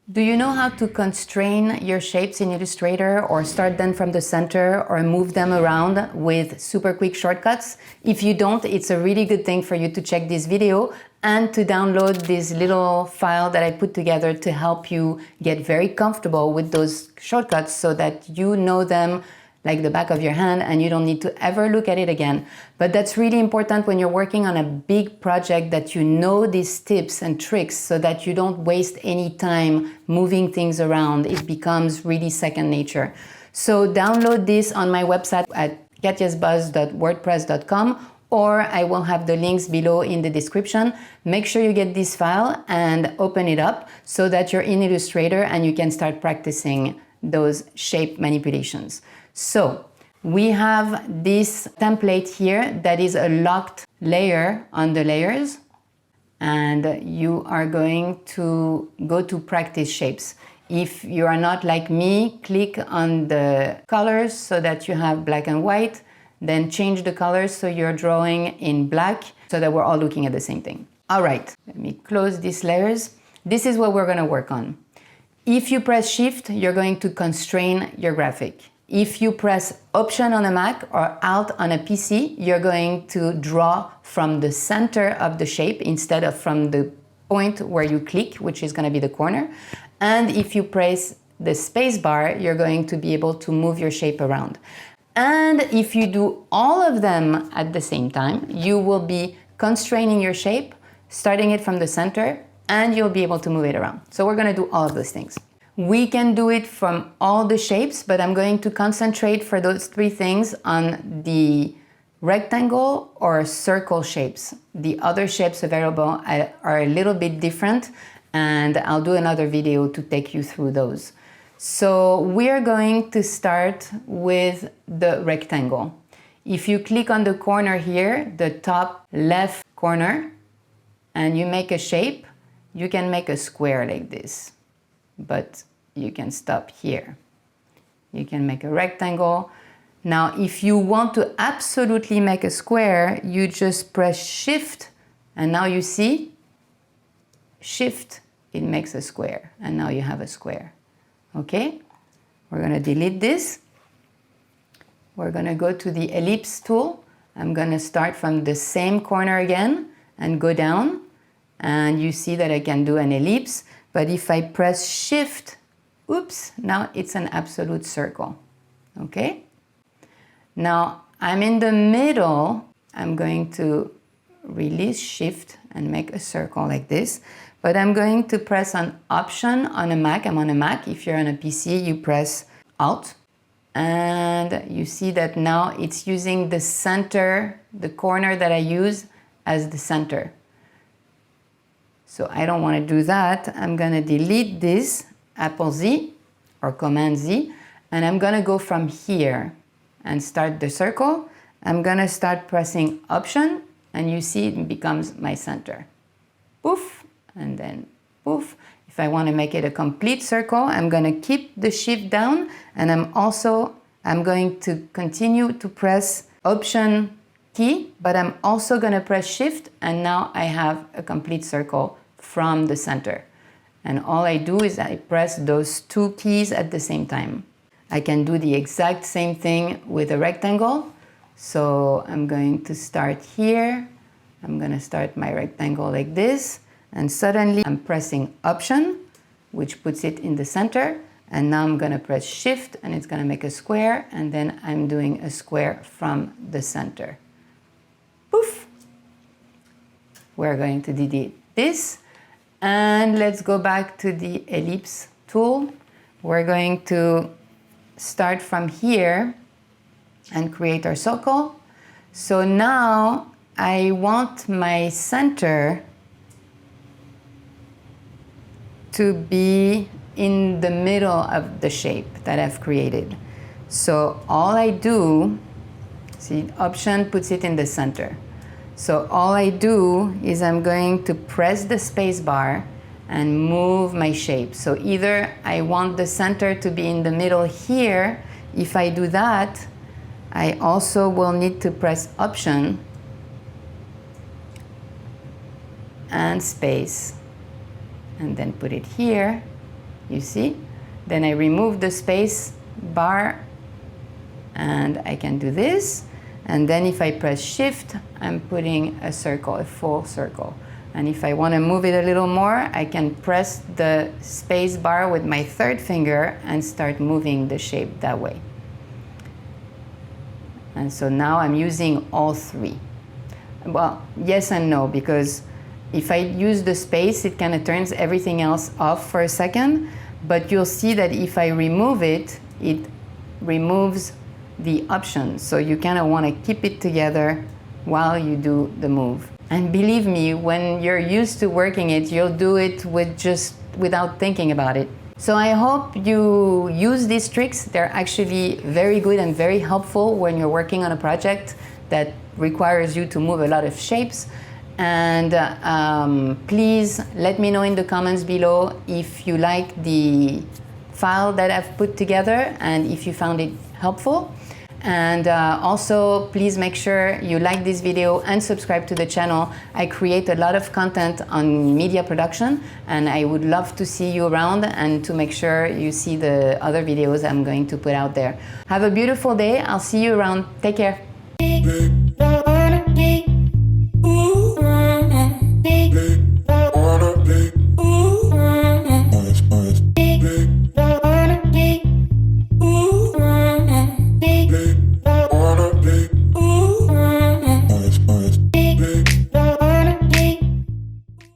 Do you know how to constrain your shapes in Illustrator, or start them from the center or move them around with super quick shortcuts? If you don't, it's a really good thing for you to check this video and to download this little file that I put together to help you get very comfortable with those shortcuts so that you know them like the back of your hand and you don't need to ever look at it again. But that's really important when you're working on a big project, that you know these tips and tricks so that you don't waste any time moving things around. It becomes really second nature. So download this on my website at katiasbuzz.wordpress.com, or I will have the links below in the description. Make sure you get this file and open it up so that you're in Illustrator and you can start practicing those shape manipulations. So we have this template here that is a locked layer on the layers, and you are going to go to practice shapes. If you are not like me, click on the colors so that you have black and white, then change the colors so you're drawing in black so that we're all looking at the same thing. All right, let me close these layers. This is what we're going to work on. If you press Shift, you're going to constrain your graphic. If you press Option on a Mac or Alt on a PC, you're going to draw from the center of the shape instead of from the point where you click, which is going to be the corner. And if you press the space bar, you're going to be able to move your shape around. And if you do all of them at the same time, you will be constraining your shape, starting it from the center, and you'll be able to move it around. So we're going to do all of those things. We can do it from all the shapes, but I'm going to concentrate for those three things on the rectangle or circle shapes. The other shapes available are a little bit different, and I'll do another video to take you through those. So we are going to start with the rectangle. If you click on the corner here, the top left corner, and you make a shape, you can make a square like this, but you can stop here. You can make a rectangle. Now, if you want to absolutely make a square, you just press Shift, and now you see, Shift, it makes a square, and now you have a square. Okay? We're gonna delete this. We're gonna go to the ellipse tool. I'm gonna start from the same corner again and go down, and you see that I can do an ellipse, but if I press Shift, oops, now it's an absolute circle. Okay? Now I'm in the middle. I'm going to release Shift and make a circle like this, but I'm going to press on Option on a Mac. I'm on a Mac. If you're on a PC, you press Alt, and you see that now it's using the center, the corner that I use as the center. So I don't want to do that. I'm going to delete this, Apple Z or Command Z, and I'm going to go from here and start the circle. I'm going to start pressing Option, and you see it becomes my center. Poof, and then poof. If I want to make it a complete circle, I'm going to keep the Shift down, and I'm going to continue to press Option key, but I'm also going to press Shift, and now I have a complete circle from the center. And all I do is I press those two keys at the same time. I can do the exact same thing with a rectangle. So I'm going to start here. I'm going to start my rectangle like this, and suddenly I'm pressing Option, which puts it in the center, and now I'm going to press Shift, and it's going to make a square, and then I'm doing a square from the center. Poof! We're going to delete this, and let's go back to the ellipse tool. We're going to start from here and create our circle. So now I want my center to be in the middle of the shape that I've created. So all I do, see, Option puts it in the center. So all I do is I'm going to press the space bar and move my shape. So either I want the center to be in the middle here. If I do that, I also will need to press Option and space, and then put it here. You see? Then I remove the space bar and I can do this. And then if I press shift, I'm putting a circle, a full circle. And if I want to move it a little more, I can press the space bar with my third finger and start moving the shape that way. And so now I'm using all three. Well, yes and no, because if I use the space, it kind of turns everything else off for a second. But you'll see that if I remove it, it removes the options. So you kind of want to keep it together while you do the move. And believe me, when you're used to working it, you'll do it without thinking about it. So I hope you use these tricks. They're actually very good and very helpful when you're working on a project that requires you to move a lot of shapes. And please let me know in the comments below if you like the file that I've put together and if you found it helpful. And also, please make sure you like this video and subscribe to the channel. I create a lot of content on media production, and I would love to see you around and to make sure you see the other videos I'm going to put out there. Have a beautiful day. I'll see you around. Take care.